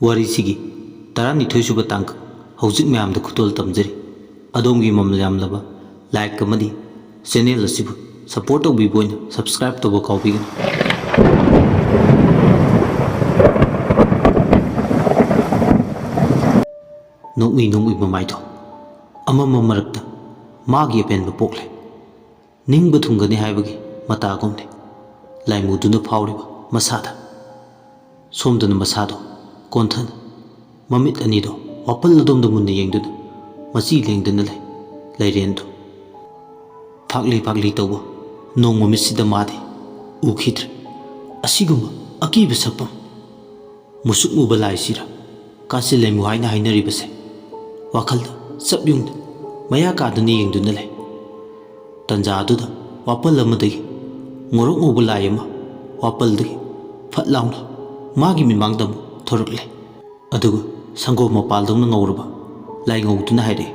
ꯋꯥꯔꯤꯁꯤꯒꯤ 12ꯁꯨꯕ ꯇꯥꯡꯀꯛ ꯍꯧꯖꯤꯛ ꯃꯌꯥꯝꯗ ꯈꯨꯗꯣꯜ ꯇꯝꯖꯔꯤ ꯑꯗꯣꯝꯒꯤ ꯃꯃꯜ ꯌꯥꯝꯂꯕ ꯂꯥꯏꯛ ꯑꯃꯗꯤ ꯆꯦꯅꯦꯜ ꯑꯁꯤꯕꯨ ꯁꯄꯣꯔꯠ ꯇꯧꯕꯤꯕ ꯑꯣꯏꯅ ꯁꯕꯁꯀ꯭ꯔꯥꯏꯕ ꯇꯧꯕ ꯀꯥꯎꯕꯤꯒꯅꯨ ꯅꯣꯛꯃꯤ ꯃꯃꯥꯏꯊꯣꯡ ꯑꯃꯝꯕ ꯃꯔꯛꯇ ꯃꯥꯒꯤ ꯑꯄꯦꯟꯕ ꯄꯣꯛꯂꯦ ꯅꯤꯡꯕ ꯊꯨꯡꯒꯅꯤ ꯍꯥꯏꯕꯒꯤ ꯃꯇꯥꯒꯨꯝꯅꯤ ꯂꯥꯏꯃꯨꯗꯨꯅ ꯐꯥꯎꯔꯤꯕ ꯃꯁꯥꯗ ꯁꯣꯝꯗꯅ ꯃꯁꯥꯗꯣ ꯀꯣꯟꯊꯅ ꯃꯃꯤꯠ ꯑꯅꯤꯗꯣ ꯋꯥꯄꯜ ꯑꯗꯣꯝꯗ ꯃꯨꯟꯅ ꯌꯦꯡꯗꯨꯅ ꯃꯆꯤ ꯂꯦꯡꯗꯅ ꯂꯩ ꯂꯩꯔꯦꯟꯗꯨ ꯐꯥꯛꯂꯤ ꯇꯧꯕ ꯅꯣꯡ ꯃꯃꯤꯠꯁꯤꯗ ꯃꯥꯗꯤ ꯎꯈꯤꯗ꯭ꯔꯦ ꯑꯁꯤꯒꯨꯝꯕ ꯑꯀꯤꯕ ꯁꯛꯐꯝ ꯃꯨꯁꯨꯛ ꯃꯨꯕ ꯂꯥꯏꯁꯤꯔ ꯀꯥꯆꯤꯜ ꯂꯩꯃꯨ ꯍꯥꯏꯅ ꯍꯥꯏꯅꯔꯤꯕꯁꯦ ꯋꯥꯈꯜꯗ ꯆꯞ ꯌꯨꯡꯅ ꯃꯌꯥ ꯀꯥꯗꯨꯅ ꯌꯦꯡꯗꯨꯅ ꯂꯩ ꯇꯟꯖꯥ ꯑꯗꯨꯗ ꯋꯥꯄꯜ ꯑꯃꯗꯒꯤ ꯉꯣꯔꯣꯛ ꯉꯧꯕ ꯂꯥꯏ ꯑꯃ ꯋꯥꯄꯜꯗꯒꯤ ꯐꯠ ꯂꯥꯎꯅ ꯃꯥꯒꯤ ꯃꯤꯠꯃꯥꯡꯗ ꯑꯃꯨꯛ ꯊꯣꯔꯛꯂꯦ ꯑꯗꯨꯒ ꯁꯪꯒꯣꯝ ꯃꯄꯥꯜꯗꯧꯅ ꯉꯧꯔꯕ ꯂꯥꯏꯉꯧꯗꯨꯅ ꯍꯥꯏꯔꯛꯏ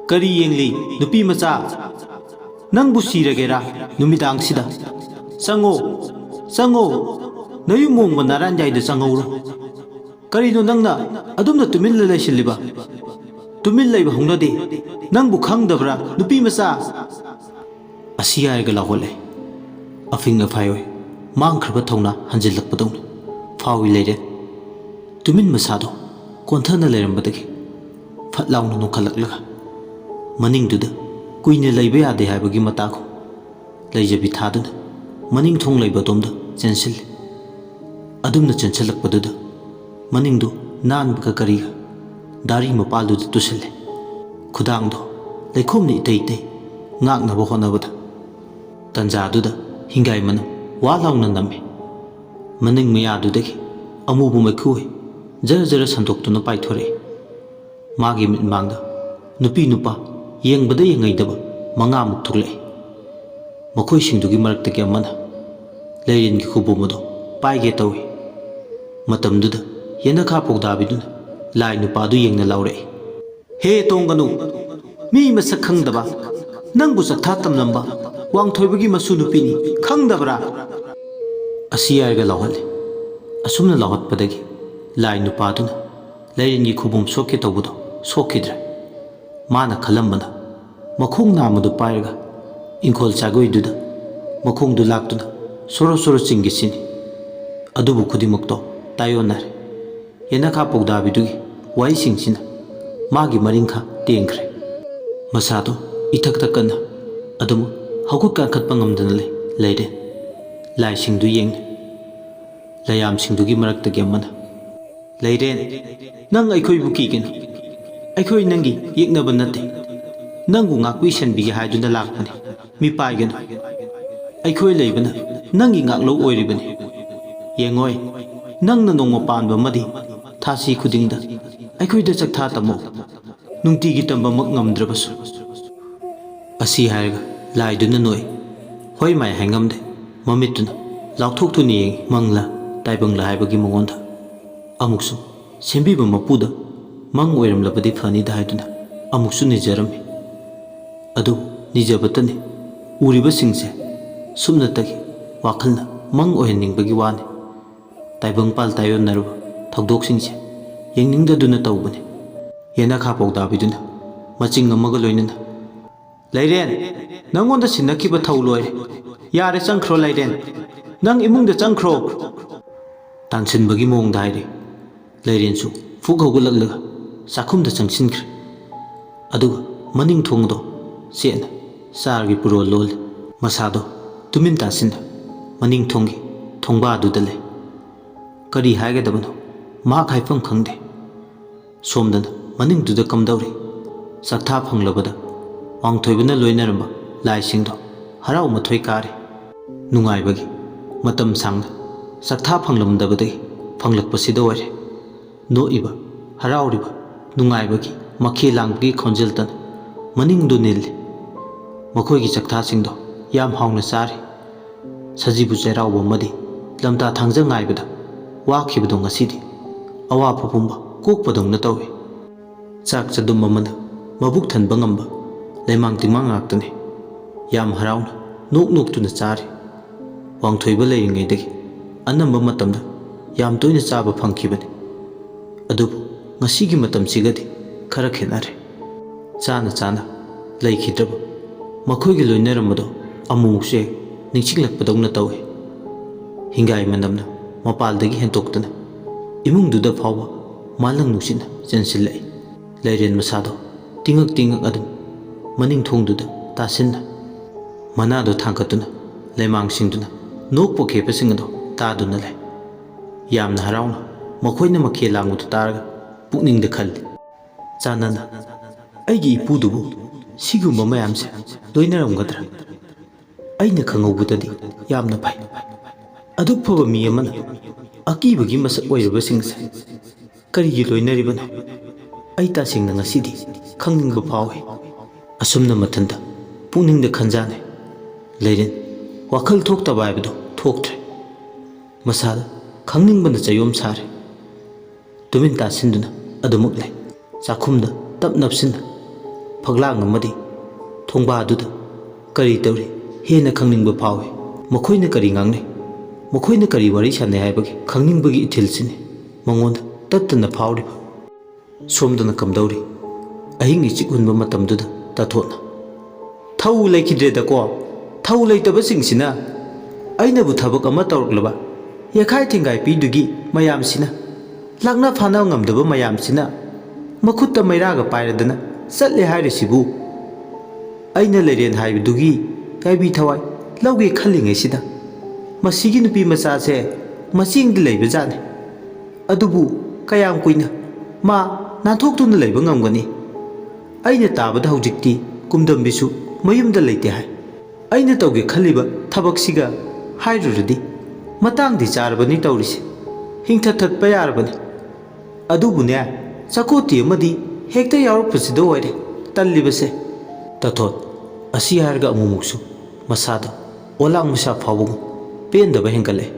ꯀꯔꯤ ꯌꯦꯡꯂꯤ ꯅꯨꯄꯤ ꯃꯆꯥ ꯅꯪꯕꯨ ꯁꯤꯔꯒꯦꯔꯥ ꯅꯨꯃꯤꯗꯥꯡꯁꯤꯗ ꯆꯪꯉꯣ ꯅꯌꯨꯝ ꯃꯣꯡꯕ ꯅꯥꯔꯥꯟꯌꯥꯏꯗ ꯆꯪꯍꯧꯔꯣ ꯀꯔꯤꯅꯣ ꯅꯪꯅ ꯑꯗꯨꯝꯅ ꯇꯨꯃꯤꯟꯅ ꯂꯩꯁꯤꯜꯂꯤꯕ ꯇꯨꯃꯤꯟ ꯂꯩꯕ ꯍꯧꯅꯗꯦ ꯅꯪꯕꯨ ꯈꯪꯗꯕ꯭ꯔꯥ ꯅꯨꯄꯤ ꯃꯆꯥ ꯑꯁꯤ ꯍꯥꯏꯔꯒ ꯂꯥꯎꯍꯠꯂꯦ ꯑꯐꯤꯡ ꯑꯐꯥꯏ ꯑꯣꯏ ꯃꯥꯡꯈ꯭ꯔꯕ ꯊꯧꯅꯥ ꯍꯟꯖꯤꯜꯂꯛꯄꯗꯧꯅ ꯐꯥꯎꯏ ꯂꯩꯔꯦ ꯇꯨꯃꯤꯟ ꯃꯁꯥꯗꯣ ꯀꯣꯟꯊꯅ ꯂꯩꯔꯝꯕꯗꯒꯤ ꯐꯠ ꯂꯥꯎꯅ ꯅꯣꯛꯈꯠꯂꯛꯂꯒ ꯃꯅꯤꯡꯗꯨꯗ ꯀꯨꯏꯅ ꯂꯩꯕ ꯌꯥꯗꯦ ꯍꯥꯏꯕꯒꯤ ꯃꯇꯥꯒꯨꯝ ꯂꯩꯖꯕꯤ ꯊꯥꯗꯨꯅ ꯃꯅꯤꯡ ꯊꯣꯡ ꯂꯩꯕ ꯑꯗꯣꯝꯗ ꯆꯦꯟꯁꯤꯜꯂꯤ ꯑꯗꯨꯝꯅ ꯆꯦꯟꯁꯤꯜꯂꯛꯄꯗꯨꯗ ꯃꯅꯤꯡꯗꯨ ꯅꯥꯟꯕꯒ ꯀꯔꯤꯒ ꯗꯥꯔꯤ ꯃꯄꯥꯜꯗꯨꯗ ꯇꯨꯁꯤꯜꯂꯦ ꯈꯨꯗꯥꯡꯗꯣ ꯂꯩꯈꯣꯝꯅ ꯏꯇꯩ ꯉꯥꯛꯅꯕ ꯍꯣꯠꯅꯕꯗ ꯇꯟꯖꯥꯗꯨꯗ ꯍꯤꯡꯒꯥꯏ ꯃꯅꯝ ꯋꯥ ꯂꯥꯎꯅ ꯅꯝꯃꯤ ꯃꯅꯤꯡ ꯃꯌꯥꯗꯨꯗꯒꯤ ꯑꯃꯨꯕ ꯃꯩꯈꯨ ꯑꯣꯏ ꯖꯔ ꯁꯟꯗꯣꯛꯇꯨꯅ ꯄꯥꯏꯊꯣꯔꯛꯏ ꯃꯥꯒꯤ ꯃꯤꯠꯃꯥꯡꯗ ꯅꯨꯄꯤ ꯅꯨꯄꯥ ꯌꯦꯡꯕꯗ ꯌꯦꯡꯉꯩꯗꯕ 5ꯃꯨꯛ ꯊꯣꯛꯂꯛꯏ ꯃꯈꯣꯏꯁꯤꯡꯗꯨꯒꯤ ꯃꯔꯛꯇꯒꯤ ꯑꯃꯅ ꯂꯩꯔꯦꯟꯒꯤ ꯈꯨꯕꯣꯝ ꯑꯗꯨ ꯄꯥꯏꯒꯦ ꯇꯧꯏ ꯃꯇꯝꯗꯨꯗ ꯌꯦꯅꯈꯥ ꯄꯧꯗꯥꯕꯤꯗꯨꯅ ꯂꯥꯏ ꯅꯨꯄꯥꯗꯨ ꯌꯦꯡꯅ ꯂꯥꯎꯔꯛꯏ ꯍꯦ ꯇꯣꯡꯒꯅꯨ ꯃꯤ ꯃꯁꯛ ꯈꯪꯗꯕ ꯅꯪꯕꯨ ꯆꯛꯊꯥ ꯇꯝꯂꯝꯕ ꯋꯥꯡꯊꯣꯏꯕꯒꯤ ꯃꯁꯨ ꯅꯨꯄꯤꯅꯤ ꯈꯪꯗꯕ꯭ꯔꯥ ꯑꯁꯤ ꯍꯥꯏꯔꯒ ꯂꯥꯎꯍꯠꯂꯤ ꯑꯁꯨꯝꯅ ꯂꯥꯎꯍꯠꯄꯗꯒꯤ ꯂꯥꯏ ꯅꯨꯄꯥꯗꯨꯅ ꯂꯩꯔꯦꯟꯒꯤ ꯈꯨꯕꯣꯝ ꯁꯣꯛꯀꯦ ꯇꯧꯕꯗꯣ ꯁꯣꯛꯈꯤꯗ꯭ꯔꯦ ꯃꯥꯅ ꯈꯜꯂꯝꯕꯅ ꯃꯈꯣꯡ ꯅꯥꯝꯃꯗꯨ ꯄꯥꯏꯔꯒ ꯏꯪꯈꯣꯜ ꯆꯥꯒꯣꯏꯗꯨꯗ ꯃꯈꯣꯡꯗꯨ ꯂꯥꯛꯇꯨꯅ ꯁꯣꯔꯣ ꯆꯤꯡꯒꯤꯁꯤꯅꯤ ꯑꯗꯨꯕꯨ ꯈꯨꯗꯤꯡꯃꯛꯇꯣ ꯇꯥꯏꯌꯣꯟꯅꯔꯦ ꯌꯦꯅꯈꯥ ꯄꯧꯗꯥꯕꯤꯗꯨꯒꯤ ꯋꯥꯍꯩꯁꯤꯡꯁꯤꯅ ꯃꯥꯒꯤ ꯃꯔꯤꯡꯈꯥ ꯇꯦꯡꯈ꯭ꯔꯦ ꯃꯁꯥꯗꯣ ꯏꯊꯛꯇ ꯀꯟꯅ ꯑꯗꯨꯃꯛ ꯍꯧꯒꯠ ꯀꯥꯡꯈꯠꯄ ꯉꯝꯗꯅ ꯂꯩꯔꯦ ꯂꯥꯏꯁꯤꯡꯗꯨ ꯌꯦꯡꯅꯤ ꯂꯌꯥꯝꯁꯤꯡꯗꯨꯒꯤ ꯃꯔꯛꯇꯒꯤ ꯑꯃꯅ ꯂꯩꯔꯦꯟ ꯅꯪ ꯑꯩꯈꯣꯏꯕꯨ ꯀꯤꯒꯅꯨ ꯑꯩꯈꯣꯏ ꯅꯪꯒꯤ ꯌꯦꯛꯅꯕ ꯅꯠꯇꯦ ꯅꯪꯕꯨ ꯉꯥꯛꯄꯤ ꯁꯦꯟꯕꯤꯒꯦ ꯍꯥꯏꯗꯨꯅ ꯂꯥꯛꯄꯅꯤ ꯃꯤ ꯄꯥꯏꯒꯅꯨ ꯑꯩꯈꯣꯏ ꯂꯩꯕꯅ ꯅꯪꯒꯤ ꯉꯥꯛꯂꯧ ꯑꯣꯏꯔꯤꯕꯅꯤ ꯌꯦꯡꯉꯣꯏ ꯅꯪꯅ ꯅꯣꯡꯃ ꯄꯥꯟꯕ ꯑꯃꯗꯤ ꯊꯥꯁꯤ ꯈꯨꯗꯤꯡꯗ ꯑꯩꯈꯣꯏꯗ ꯆꯛꯊꯥ ꯇꯝꯃꯣ ꯅꯨꯡꯇꯤꯒꯤ ꯇꯝꯕꯃꯛ ꯉꯝꯗ꯭ꯔꯕꯁꯨ ꯑꯁꯤ ꯍꯥꯏꯔꯒ ꯂꯥꯏꯗꯨꯅ ꯅꯣꯛꯏ ꯍꯣꯏ ꯃꯥꯏ ꯍꯥꯏꯉꯝꯗꯦ ꯃꯃꯤꯠꯇꯨꯅ ꯂꯥꯎꯊꯣꯛꯇꯨꯅ ꯌꯦꯡꯉꯤ ꯃꯪꯂꯥ ꯇꯥꯏꯕꯪꯂꯥ ꯍꯥꯏꯕꯒꯤ ꯃꯉꯣꯟꯗ ꯑꯃꯨꯛꯁꯨ ꯁꯦꯝꯕꯤꯕ ꯃꯄꯨꯗ ꯃꯪ ꯑꯣꯏꯔꯝꯂꯕꯗꯤ ꯐꯅꯤꯗ ꯍꯥꯏꯗꯨꯅ ꯑꯃꯨꯛꯁꯨ ꯅꯤꯖꯔꯝꯃꯤ ꯑꯗꯨ ꯅꯤꯖꯕꯇꯅꯤ ꯎꯔꯤꯕꯁꯤꯡꯁꯦ ꯁꯨꯞꯅꯇꯒꯤ ꯋꯥꯈꯜꯅ ꯃꯪ ꯑꯣꯏꯍꯟꯅꯤꯡꯕꯒꯤ ꯋꯥꯅꯤ ꯇꯥꯏꯕꯪꯄꯥꯜ ꯇꯥꯏꯌꯣꯟꯅꯔꯕ ꯊꯧꯗꯣꯛꯁꯤꯡꯁꯦ ꯌꯦꯡꯅꯤꯡꯗꯗꯨꯅ ꯇꯧꯕꯅꯤ ꯌꯦꯅꯈꯥ ꯄꯧꯗꯥꯕꯤꯗꯨꯅ ꯃꯆꯤꯡ ꯑꯃꯒ ꯂꯣꯏꯅꯅ ꯂꯩꯔꯦꯟ ꯅꯪꯉꯣꯟꯗ ꯁꯤꯟꯅꯈꯤꯕ ꯊꯧ ꯂꯣꯏꯔꯦ ꯌꯥꯔꯦ ꯆꯪꯈ꯭ꯔꯣ ꯂꯩꯔꯦꯟ ꯅꯪ ꯏꯃꯨꯡꯗ ꯆꯪꯈ꯭ꯔꯣ ꯇꯥꯟꯁꯤꯟꯕꯒꯤ ꯃꯑꯣꯡꯗ ꯍꯥꯏꯔꯤ ꯂꯩꯔꯦꯟꯁꯨ ꯐꯨꯛ ꯍꯧꯒꯠꯂꯛꯂꯒ ꯆꯥꯛꯈꯨꯝꯗ ꯆꯪꯁꯤꯟꯈ꯭ꯔꯦ ꯑꯗꯨꯒ ꯃꯅꯤꯡ ꯊꯣꯡꯗꯣ ꯆꯦꯠꯅ ꯆꯥꯔꯒꯤ ꯄꯨꯔꯣꯜ ꯂꯣꯜꯂꯤ ꯃꯁꯥꯗꯣ ꯇꯨꯃꯤꯟ ꯇꯥꯁꯤꯟꯅ ꯃꯅꯤꯡ ꯊꯣꯡꯒꯤ ꯊꯣꯡꯕꯥꯗꯨꯗ ꯂꯩ ꯀꯔꯤ ꯍꯥꯏꯒꯗꯕꯅꯣ ꯃꯍꯥꯛ ꯍꯥꯏꯐꯝ ꯈꯪꯗꯦ ꯁꯣꯝꯗꯅ ꯃꯅꯤꯡꯗꯨꯗ ꯀꯝꯗꯧꯔꯤ ꯆꯛꯊꯥ ꯐꯪꯂꯕꯗ ꯋꯥꯡꯊꯣꯏꯕꯅ ꯂꯣꯏꯅꯔꯝꯕ ꯂꯥꯏꯁꯤꯡꯗꯣ ꯍꯔꯥꯎ ꯃꯊꯣꯏ ꯀꯥꯔꯤ ꯅꯨꯡꯉꯥꯏꯕꯒꯤ ꯃꯇꯝ ꯁꯥꯡꯅ ꯆꯛꯊꯥ ꯐꯪꯂꯝꯗꯕꯗꯒꯤ ꯐꯪꯂꯛꯄꯁꯤꯗ ꯑꯣꯏꯔꯦ ꯅꯣꯛꯏꯕ ꯍꯔꯥꯎꯔꯤꯕ ꯅꯨꯡꯉꯥꯏꯕꯒꯤ ꯃꯈꯦ ꯂꯥꯡꯕꯒꯤ ꯈꯣꯟꯖꯦꯜꯇꯅ ꯃꯅꯤꯡꯗꯨ ꯅꯤꯜꯂꯤ ꯃꯈꯣꯏꯒꯤ ꯆꯛꯊꯥꯁꯤꯡꯗꯣ ꯌꯥꯝ ꯍꯥꯎꯅ ꯆꯥꯔꯤ ꯁꯖꯤꯕꯨ ꯆꯩꯔꯥꯎꯕ ꯑꯃꯗꯤ ꯂꯝꯇꯥ ꯊꯥꯡꯖ ꯉꯥꯏꯕꯗ ꯋꯥꯈꯤꯕꯗꯣ ꯉꯁꯤꯗꯤ ꯑꯋꯥꯕ ꯄꯨꯝꯕ ꯀꯣꯛꯄꯗꯧꯅ ꯇꯧꯏ ꯆꯥꯛ ꯆꯗꯨꯝ ꯑꯃꯅ ꯃꯕꯨꯛ ꯊꯟꯕ ꯉꯝꯕ ꯂꯩꯃꯥꯡ ꯇꯤꯡꯃꯥꯡ ꯉꯥꯛꯇꯅꯤ ꯌꯥꯝ ꯍꯔꯥꯎꯅ ꯅꯣꯛꯇꯨꯅ ꯆꯥꯔꯤ ꯋꯥꯡꯊꯣꯏꯕ ꯂꯩꯔꯤꯉꯩꯗꯒꯤ ꯑꯅꯝꯕ ꯃꯇꯝꯗ ꯌꯥꯝ ꯇꯣꯏꯅ ꯆꯥꯕ ꯐꯪꯈꯤꯕꯅꯤ ꯑꯗꯨꯕꯨ ꯉꯁꯤꯒꯤ ꯃꯇꯝꯁꯤꯒꯗꯤ ꯈꯔ ꯈꯦꯠꯅꯔꯦ꯫ ꯆꯥꯅ ꯆꯥꯅ ꯂꯩꯈꯤꯗ꯭ꯔꯕ ꯃꯈꯣꯏꯒꯤ ꯂꯣꯏꯅꯔꯝꯕꯗꯣ ꯑꯃꯨꯛꯁꯨ ꯍꯦꯛ ꯅꯤꯡꯁꯤꯡꯂꯛꯄꯗꯧꯅ ꯇꯧꯏ꯫ ꯍꯤꯡꯒꯥꯏ ꯃꯅꯝꯅ ꯃꯄꯥꯜꯗꯒꯤ ꯍꯦꯟꯇꯣꯛꯇꯨꯅ ꯏꯃꯨꯡꯗꯨꯗ ꯐꯥꯎꯕ ꯃꯥꯂꯪ ꯅꯨꯡꯁꯤꯠꯅ ꯆꯦꯟꯁꯤꯜꯂꯛꯏ꯫ ꯂꯩꯔꯦꯟ ꯃꯁꯥꯗꯣ ꯇꯤꯡꯉꯛ ꯇꯤꯡꯉꯛ ꯑꯗꯨꯝ ꯃꯅꯤꯡ ꯊꯣꯡꯗꯨꯗ ꯇꯥꯁꯤꯟꯅ ꯃꯅꯥꯗꯣ ꯊꯥꯡꯒꯠꯇꯨꯅ ꯂꯩꯃꯥꯡꯁꯤꯡꯗꯨꯅ ꯅꯣꯛꯄ ꯈꯦꯄꯁꯤꯡ ꯑꯗꯣ ꯇꯥꯗꯨꯅ ꯂꯩ꯫ ꯌꯥꯝꯅ ꯍꯔꯥꯎꯅ ꯃꯈꯣꯏꯅ ꯃꯈꯦꯜ ꯂꯥꯡꯕꯗꯨ ꯇꯥꯔꯒ ꯄꯨꯛꯅꯤꯡꯗ ꯈꯜꯂꯤ, ꯆꯥꯟꯅꯅ ꯑꯩꯒꯤ ꯏꯄꯨꯗꯨꯕꯨ ꯁꯤꯒꯨꯝꯕ ꯃꯌꯥꯝꯁꯦ ꯂꯣꯏꯅꯔꯝꯒꯗ꯭ꯔꯥ? ꯑꯩꯅ ꯈꯪꯍꯧꯕꯗꯗꯤ ꯌꯥꯝꯅ ꯐꯩ꯫ ꯑꯗꯨꯛ ꯐꯕ ꯃꯤ ꯑꯃꯅ ꯑꯀꯤꯕꯒꯤ ꯃꯁꯛ ꯑꯣꯏꯔꯕꯁꯤꯡꯁꯦ ꯀꯔꯤꯒꯤ ꯂꯣꯏꯅꯔꯤꯕꯅꯣ? ꯑꯩ ꯇꯁꯦꯡꯅ ꯉꯁꯤꯗꯤ ꯈꯪꯅꯤꯡꯕ ꯐꯥꯎꯏ꯫ ꯑꯁꯨꯝꯅ ꯃꯊꯟꯇ ꯄꯨꯛꯅꯤꯡꯗ ꯈꯟꯖꯥꯟꯅꯩ꯫ ꯂꯩꯔꯦꯟ ꯋꯥꯈꯜ ꯊꯣꯛꯇꯕ ꯍꯥꯏꯕꯗꯣ ꯊꯣꯛꯇ꯭ꯔꯦ꯫ ꯃꯁꯥꯗ ꯈꯪꯅꯤꯡꯕꯅ ꯆꯩꯌꯣꯝ ꯁꯥꯔꯦ꯫ ꯇꯨꯃꯤꯟ ꯇꯥꯁꯤꯟꯗꯨꯅ ꯑꯗꯨꯃꯛ ꯂꯩ꯫ ꯆꯥꯛꯈꯨꯝꯗ ꯇꯞ ꯅꯞꯁꯤꯟꯅ ꯐꯛꯂꯥꯡ ꯑꯃꯗꯤ ꯊꯣꯡꯕꯥꯗꯨꯗ ꯀꯔꯤ ꯇꯧꯔꯤ ꯍꯦꯟꯅ ꯈꯪꯅꯤꯡꯕ ꯐꯥꯎꯏ꯫ ꯃꯈꯣꯏꯅ ꯀꯔꯤ ꯉꯥꯡꯅꯩ, ꯃꯈꯣꯏꯅ ꯀꯔꯤ ꯋꯥꯔꯤ ꯁꯥꯟꯅꯩ ꯍꯥꯏꯕꯒꯤ ꯈꯪꯅꯤꯡꯕꯒꯤ ꯏꯊꯤꯜꯁꯤꯅꯤ ꯃꯉꯣꯟꯗ ꯇꯠꯇꯅ ꯐꯥꯎꯔꯤꯕ꯫ ꯁꯣꯝꯗꯅ ꯀꯝꯗꯧꯔꯤ? ꯑꯍꯤꯡ ꯏꯆꯤꯛ ꯎꯟꯕ ꯃꯇꯝꯗꯨꯗ ꯇꯥꯊꯣꯠꯅ ꯊꯧ ꯂꯩꯈꯤꯗ꯭ꯔꯦꯗꯀꯣ꯫ ꯊꯧ ꯂꯩꯇꯕꯁꯤꯡꯁꯤꯅ ꯑꯩꯅꯕꯨ ꯊꯕꯛ ꯑꯃ ꯇꯧꯔꯛꯂꯕ ꯌꯦꯈꯥꯏ ꯊꯤꯡꯒꯥꯏ ꯄꯤꯗꯨꯒꯤ ꯃꯌꯥꯝꯁꯤꯅ, ꯂꯥꯛꯅ ꯐꯥꯅ ꯉꯝꯗꯕ ꯃꯌꯥꯝꯁꯤꯅ ꯃꯈꯨꯠꯇ ꯃꯩꯔꯥꯒ ꯄꯥꯏꯔꯗꯅ ꯆꯠꯂꯦ ꯍꯥꯏꯔꯤꯁꯤꯕꯨ ꯑꯩꯅ ꯂꯩꯔꯦꯟ ꯍꯥꯏꯕꯗꯨꯒꯤ ꯌꯥꯏꯕꯤ ꯊꯋꯥꯏ ꯂꯧꯒꯦ ꯈꯜꯂꯤꯉꯩꯁꯤꯗ ꯃꯁꯤꯒꯤ ꯅꯨꯄꯤ ꯃꯆꯥꯁꯦ ꯃꯆꯦꯡꯗꯤ ꯂꯩꯕꯖꯥꯠꯅꯤ꯫ ꯑꯗꯨꯕꯨ ꯀꯌꯥꯝ ꯀꯨꯏꯅ ꯃꯥ ꯅꯥꯟꯊꯣꯛꯇꯨꯅ ꯂꯩꯕ ꯉꯝꯒꯅꯤ? ꯑꯩꯅ ꯇꯥꯕꯗ ꯍꯧꯖꯤꯛꯇꯤ ꯀꯨꯝꯗꯝꯕꯤꯁꯨ ꯃꯌꯨꯝꯗ ꯂꯩꯇꯦ ꯍꯥꯏ꯫ ꯑꯩꯅ ꯇꯧꯒꯦ ꯈꯜꯂꯤꯕ ꯊꯕꯛꯁꯤꯒ ꯍꯥꯏꯔꯨꯔꯗꯤ ꯃꯇꯥꯡꯗꯤ ꯆꯥꯔꯕꯅꯤ ꯇꯧꯔꯤꯁꯦ, ꯍꯤꯡꯊꯠꯊꯠꯄ ꯌꯥꯔꯕꯅꯤ꯫ ꯑꯗꯨꯕꯨꯅꯦ ꯆꯀꯣꯇꯤ ꯑꯃꯗꯤ ꯍꯦꯛꯇ ꯌꯥꯎꯔꯛꯄꯁꯤꯗ ꯑꯣꯏꯔꯦ ꯇꯜꯂꯤꯕꯁꯦ꯫ ꯇꯥꯊꯣꯠ ꯑꯁꯤ ꯍꯥꯏꯔꯒ ꯑꯃꯨꯛꯃꯨꯛꯁꯨ ꯃꯁꯥꯗ ꯑꯣꯂꯥꯡ ꯃꯩꯁꯥ ꯐꯥꯎꯕꯒꯨꯝ ꯄꯦꯟꯗꯕ ꯍꯦꯟꯒꯠꯂꯛꯏ꯫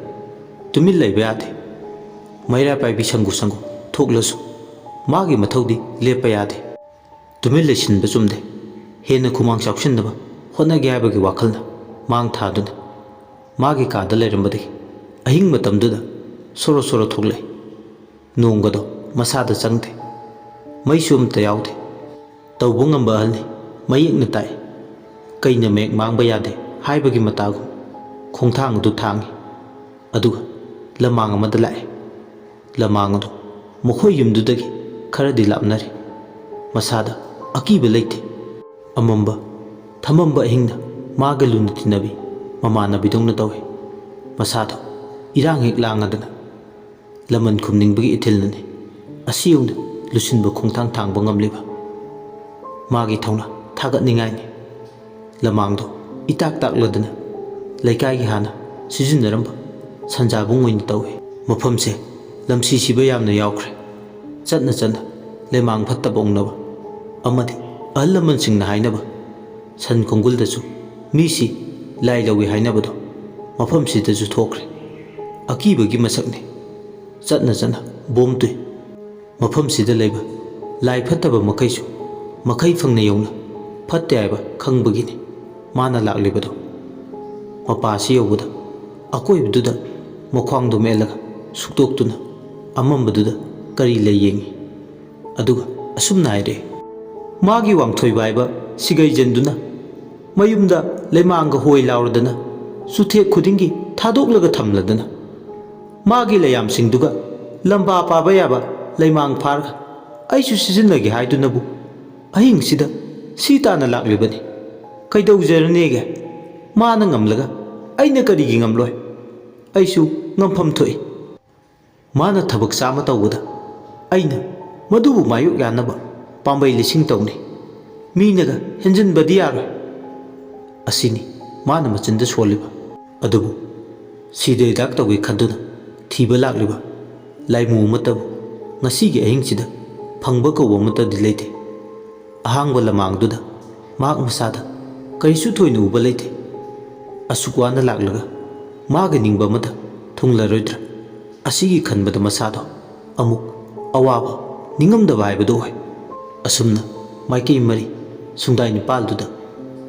ꯇꯨꯃꯤꯟ ꯂꯩꯕ ꯌꯥꯗꯦ꯫ ꯃꯩꯔꯥ ꯄꯥꯏꯕꯤ ꯁꯪꯒꯨ ꯁꯪꯒꯨ ꯊꯣꯛꯂꯁꯨ ꯃꯥꯒꯤ ꯃꯊꯧꯗꯤ ꯂꯦꯞꯄ ꯌꯥꯗꯦ꯫ ꯇꯨꯃꯤꯟ ꯂꯩꯁꯤꯟꯕ ꯆꯨꯝꯗꯦ꯫ ꯍꯦꯟꯅ ꯈꯨꯃꯥꯡ ꯆꯥꯎꯁꯤꯟꯅꯕ ꯍꯣꯠꯅꯒꯦ ꯍꯥꯏꯕꯒꯤ ꯋꯥꯈꯜꯅ ꯃꯥꯡ ꯊꯥꯗꯨꯅ ꯃꯥꯒꯤ ꯀꯥꯗ ꯂꯩꯔꯝꯕꯗꯒꯤ ꯑꯍꯤꯡ ꯃꯇꯝꯗꯨꯗ ꯁꯣꯔꯣ ꯁꯣꯔꯣ ꯊꯣꯛꯂꯛꯏ꯫ ꯅꯣꯡꯒꯗꯣ ꯃꯁꯥꯗ ꯆꯪꯗꯦ, ꯃꯩꯁꯨ ꯑꯃꯇ ꯌꯥꯎꯗꯦ꯫ ꯇꯧꯕ ꯉꯝꯕ ꯑꯍꯜꯅꯤ, ꯃꯌꯦꯛꯅ ꯇꯥꯏ꯫ ꯀꯩꯅ ꯃꯌꯦꯛ ꯃꯥꯡꯕ ꯌꯥꯗꯦ ꯍꯥꯏꯕꯒꯤ ꯃꯇꯥꯒꯨꯝ ꯈꯣꯡꯊꯥꯡ ꯑꯗꯨ ꯊꯥꯡꯏ꯫ ꯑꯗꯨꯒ ꯂꯝꯃꯥꯡ ꯑꯃꯗ ꯂꯥꯛꯑꯦ꯫ ꯂꯝꯃꯥꯡ ꯑꯗꯨ ꯃꯈꯣꯏ ꯌꯨꯝꯗꯨꯗꯒꯤ ꯈꯔꯗꯤ ꯂꯥꯞꯅꯔꯤ꯫ ꯃꯁꯥꯗ ꯑꯀꯤꯕ ꯂꯩꯇꯦ꯫ ꯑꯃꯝꯕ ꯊꯃꯝꯕ ꯑꯍꯤꯡꯅ ꯃꯥꯒ ꯂꯨꯅ ꯇꯤꯟꯅꯕꯤ ꯃꯃꯥꯟꯅꯕꯤꯗꯧꯅ ꯇꯧꯏ꯫ ꯃꯁꯥꯗꯣ ꯏꯔꯥꯡ ꯍꯦꯛ ꯂꯥꯡꯉꯗꯅ ꯂꯃꯟ ꯈꯨꯝꯅꯤꯡꯕꯒꯤ ꯏꯊꯤꯜꯅꯅꯤ ꯑꯁꯤ ꯌꯧꯅ ꯂꯨꯁꯤꯟꯕ ꯈꯣꯡꯊꯥꯡ ꯊꯥꯡꯕ ꯉꯝꯂꯤꯕ꯫ ꯃꯥꯒꯤ ꯊꯧꯅꯥ ꯊꯥꯒꯠꯅꯤꯡꯉꯥꯏꯅꯤ꯫ ꯂꯝꯃꯥꯡꯗꯣ ꯏꯇꯥꯛ ꯇꯥꯛꯂꯗꯅ ꯂꯩꯀꯥꯏꯒꯤ ꯍꯥꯟꯅ ꯁꯤꯖꯤꯟꯅꯔꯝꯕ ꯁꯟꯖꯥꯕꯨꯡ ꯑꯣꯏꯅ ꯇꯧꯏ꯫ ꯃꯐꯝꯁꯦ ꯂꯝꯁꯤ ꯁꯤꯕ ꯌꯥꯝꯅ ꯌꯥꯎꯈ꯭ꯔꯦ꯫ ꯆꯠꯅ ꯆꯠꯅ ꯂꯩꯃꯥꯡ ꯐꯠꯇꯕ ꯎꯪꯅꯕ ꯑꯃꯗꯤ ꯑꯍꯜ ꯂꯃꯟꯁꯤꯡꯅ ꯍꯥꯏꯅꯕ ꯁꯟ ꯈꯣꯡꯒꯨꯜꯗꯁꯨ ꯃꯤꯁꯤ ꯂꯥꯏ ꯂꯧꯏ ꯍꯥꯏꯅꯕꯗꯣ ꯃꯐꯝꯁꯤꯗꯁꯨ ꯊꯣꯛꯈ꯭ꯔꯦ꯫ ꯑꯀꯤꯕꯒꯤ ꯃꯁꯛꯅꯤ꯫ ꯆꯠꯅ ꯆꯠꯅ ꯕꯣꯝ ꯇꯨꯏ꯫ ꯃꯐꯝꯁꯤꯗ ꯂꯩꯕ ꯂꯥꯏ ꯐꯠꯇꯕ ꯃꯈꯩꯁꯨ ꯃꯈꯩ ꯐꯪꯅ ꯌꯧꯅ ꯐꯠꯇꯦ ꯍꯥꯏꯕ ꯈꯪꯕꯒꯤꯅꯤ ꯃꯥꯅ ꯂꯥꯛꯂꯤꯕꯗꯣ꯫ ꯃꯄꯥꯁꯤ ꯌꯧꯕꯗ ꯑꯀꯣꯏꯕꯗꯨꯗ ꯃꯈ꯭ꯋꯥꯡꯗꯣ ꯃꯦꯠꯂꯒ ꯁꯨꯛꯇꯣꯛꯇꯨꯅ ꯑꯃꯝꯕꯗꯨꯗ ꯀꯔꯤ ꯂꯩ ꯌꯦꯡꯏ꯫ ꯑꯗꯨꯒ ꯑꯁꯨꯝꯅ ꯍꯥꯏꯔꯛꯏ, ꯃꯥꯒꯤ ꯋꯥꯡꯊꯣꯏꯕ ꯍꯥꯏꯕ ꯁꯤꯒꯩꯖꯟꯗꯨꯅ ꯃꯌꯨꯝꯗ ꯂꯩꯃꯥꯡꯒ ꯍꯣꯏ ꯂꯥꯎꯔꯗꯅ ꯆꯨꯊꯦꯛ ꯈꯨꯗꯤꯡꯒꯤ ꯊꯥꯗꯣꯛꯂꯒ ꯊꯝꯂꯗꯅ ꯃꯥꯒꯤ ꯂꯩꯌꯥꯝꯁꯤꯡꯗꯨꯒ ꯂꯝꯕꯥ ꯄꯥꯕ ꯌꯥꯕ ꯂꯩꯃꯥꯡ ꯐꯥꯔꯒ ꯑꯩꯁꯨ ꯁꯤꯖꯤꯟꯅꯒꯦ ꯍꯥꯏꯗꯨꯅꯕꯨ ꯑꯍꯤꯡꯁꯤꯗ ꯁꯤ ꯇꯥꯅ ꯂꯥꯛꯂꯤꯕꯅꯤ꯫ ꯀꯩꯗꯧꯖꯔꯅꯦꯒꯦ? ꯃꯥꯅ ꯉꯝꯂꯒ ꯑꯩꯅ ꯀꯔꯤꯒꯤ ꯉꯝꯂꯣꯏ? ꯑꯩꯁꯨ ꯉꯝꯐꯝ ꯊꯣꯛꯏ꯫ ꯃꯥꯅ ꯊꯕꯛ ꯆꯥꯝꯃ ꯇꯧꯕꯗ ꯑꯩꯅ ꯃꯗꯨꯕꯨ ꯃꯥꯌꯣꯛ ꯌꯥꯅꯕ ꯄꯥꯝꯕꯩ 1000 ꯇꯧꯅꯤ꯫ ꯃꯤꯅꯒ ꯍꯦꯟꯖꯤꯟꯕꯗꯤ ꯌꯥꯔꯣꯏ꯫ ꯑꯁꯤꯅꯤ ꯃꯥꯅ ꯃꯆꯤꯟꯗ ꯁꯣꯜꯂꯤꯕ꯫ ꯑꯗꯨꯕꯨ ꯁꯤꯗ ꯍꯤꯗꯥꯛ ꯇꯧꯒꯦ ꯈꯟꯗꯨꯅ ꯊꯤꯕ ꯂꯥꯛꯂꯤꯕ ꯂꯥꯏꯃꯨ ꯑꯃꯠꯇꯕꯨ ꯉꯁꯤꯒꯤ ꯑꯍꯤꯡꯁꯤꯗ ꯐꯪꯕ ꯀꯧꯕ ꯑꯃꯠꯇꯗꯤ ꯂꯩꯇꯦ꯫ ꯑꯍꯥꯡꯕ ꯂꯝꯃꯥꯡꯗꯨꯗ ꯃꯍꯥꯛ ꯃꯁꯥꯗ ꯀꯔꯤꯁꯨ ꯊꯣꯏꯅ ꯎꯕ ꯂꯩꯇꯦ꯫ ꯑꯁꯨꯛ ꯋꯥꯅ ꯂꯥꯛꯂꯒ ꯃꯥꯒ ꯅꯤꯡꯕ ꯑꯃꯠꯇ ꯊꯨꯡꯂꯔꯣꯏꯗ꯭ꯔꯥ? ꯑꯁꯤꯒꯤ ꯈꯟꯕꯗ ꯃꯁꯥꯗꯣ ꯑꯃꯨꯛ ꯑꯋꯥꯕ ꯅꯤꯡꯉꯝꯗꯕ ꯍꯥꯏꯕꯗꯨ ꯑꯣꯏ꯫ ꯑꯁꯨꯝꯅ ꯃꯥꯏꯀꯩ 4 ꯁꯨꯡꯗꯥꯏ ꯅꯤꯄꯥꯜꯗꯨꯗ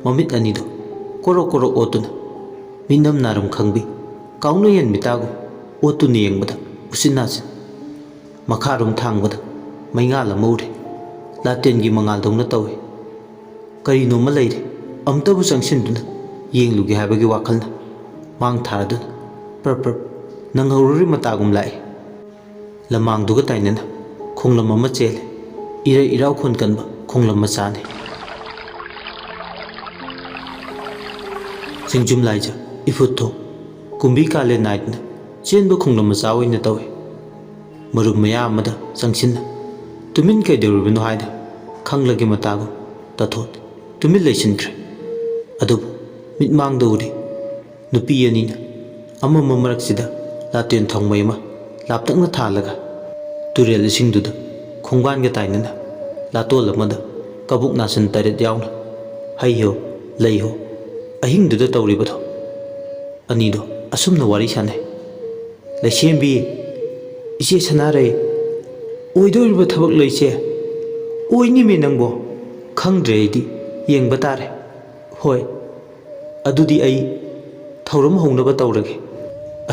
ꯃꯃꯤꯠ ꯑꯅꯤꯗꯣ ꯀꯣꯔꯣꯛ ꯀꯣꯔꯣꯛ ꯑꯣꯠꯇꯨꯅ ꯃꯤꯅꯝ ꯅꯥꯔꯝ ꯈꯪꯕꯤ ꯀꯥꯎꯅ ꯌꯦꯟ ꯃꯤꯇꯥꯒꯨꯝ ꯑꯣꯠꯇꯨꯅ ꯌꯦꯡꯕꯗ ꯎꯆꯤꯟ ꯅꯥꯆꯤꯟ ꯃꯈꯥꯔꯣꯝ ꯊꯥꯡꯕꯗ ꯃꯩꯉꯥꯜ ꯑꯃ ꯎꯔꯦ ꯂꯥꯇꯦꯟꯒꯤ ꯃꯉꯥꯜꯗꯧꯅ ꯇꯧꯏ ꯀꯔꯤꯅꯣꯃ ꯂꯩꯔꯦ ꯑꯝꯇꯕꯨ ꯆꯪꯁꯤꯟꯗꯨꯅ ꯌꯦꯡꯂꯨꯒꯦ ꯍꯥꯏꯕꯒꯤ ꯋꯥꯈꯜꯅ ꯃꯥꯡ ꯊꯥꯔꯗꯨꯅ ꯄ꯭ꯔꯞ ꯄ꯭ꯔꯞ ꯅꯪꯍꯧꯔꯔꯤ ꯃꯇꯥꯒꯨꯝ ꯂꯥꯛꯏ ꯂꯃꯥꯡꯗꯨꯒ ꯇꯥꯏꯅꯅ ꯈꯣꯡꯂꯝ ꯑꯃ ꯆꯦꯜꯂꯦ ꯏꯔꯩ ꯏꯔꯥꯎꯈꯣꯟ ꯀꯟꯕ ꯈꯣꯡꯂꯝ ꯃꯆꯥꯅꯤ ꯆꯤꯡꯖꯨꯝ ꯂꯥꯏꯖ ꯏꯐꯨꯠ ꯊꯣꯛ ꯀꯨꯝꯕꯤ ꯀꯥꯂꯦꯟ ꯅꯥꯏꯗꯅ ꯆꯦꯟꯕ ꯈꯣꯡꯂꯝ ꯃꯆꯥ ꯑꯣꯏꯅ ꯇꯧꯏ ꯃꯔꯨꯞ ꯃꯌꯥꯝ ꯑꯃꯗ ꯆꯪꯁꯤꯟꯅ ꯇꯨꯃꯤꯟ ꯀꯩꯗꯧꯔꯤꯕꯅꯣ ꯍꯥꯏꯅ ꯈꯪꯂꯒꯦ ꯃꯇꯥꯒꯨꯝ ꯇꯥꯊꯣꯠ ꯇꯨꯃꯤꯟ ꯂꯩꯁꯤꯟꯈ꯭ꯔꯦ ꯑꯗꯨꯕꯨ ꯃꯤꯠꯃꯥꯡꯗ ꯎꯔꯤ ꯅꯨꯄꯤ ꯑꯅꯤꯅ ꯑꯃꯝꯕ ꯃꯔꯛꯁꯤꯗ ꯂꯥꯇꯦꯟ ꯊꯥꯎꯃꯩ ꯑꯃ ꯂꯥꯞꯇꯛꯅ ꯊꯥꯜꯂꯒ ꯇꯨꯔꯦꯜ ꯏꯁꯤꯡꯗꯨꯗ ꯈꯣꯡꯕꯥꯟꯒ ꯇꯥꯏꯅꯅ ꯂꯥꯇꯣꯜ ꯑꯃꯗ ꯀꯕꯨꯛ ꯅꯥꯆꯤꯟ 8 ꯌꯥꯎꯅ ꯍꯩꯍꯣ ꯂꯩꯍꯣ ꯑꯍꯤꯡꯗꯨꯗ ꯇꯧꯔꯤꯕꯗꯣ ꯑꯅꯤꯗꯣ ꯑꯁꯨꯝꯅ ꯋꯥꯔꯤ ꯁꯥꯟꯅꯩ ꯂꯩꯁꯦꯝꯕꯤ ꯏꯆꯦ ꯁꯅꯥꯔꯩ ꯑꯣꯏꯗꯣꯔꯤꯕ ꯊꯕꯛ ꯂꯩꯁꯦ ꯑꯣꯏꯅꯤꯃꯦ ꯅꯪꯕꯣ ꯈꯪꯗ꯭ꯔꯦ ꯑꯩꯗꯤ ꯌꯦꯡꯕ ꯇꯥꯔꯦ ꯍꯣꯏ ꯑꯗꯨꯗꯤ ꯑꯩ ꯊꯧꯔꯝ ꯍꯧꯅꯕ ꯇꯧꯔꯒꯦ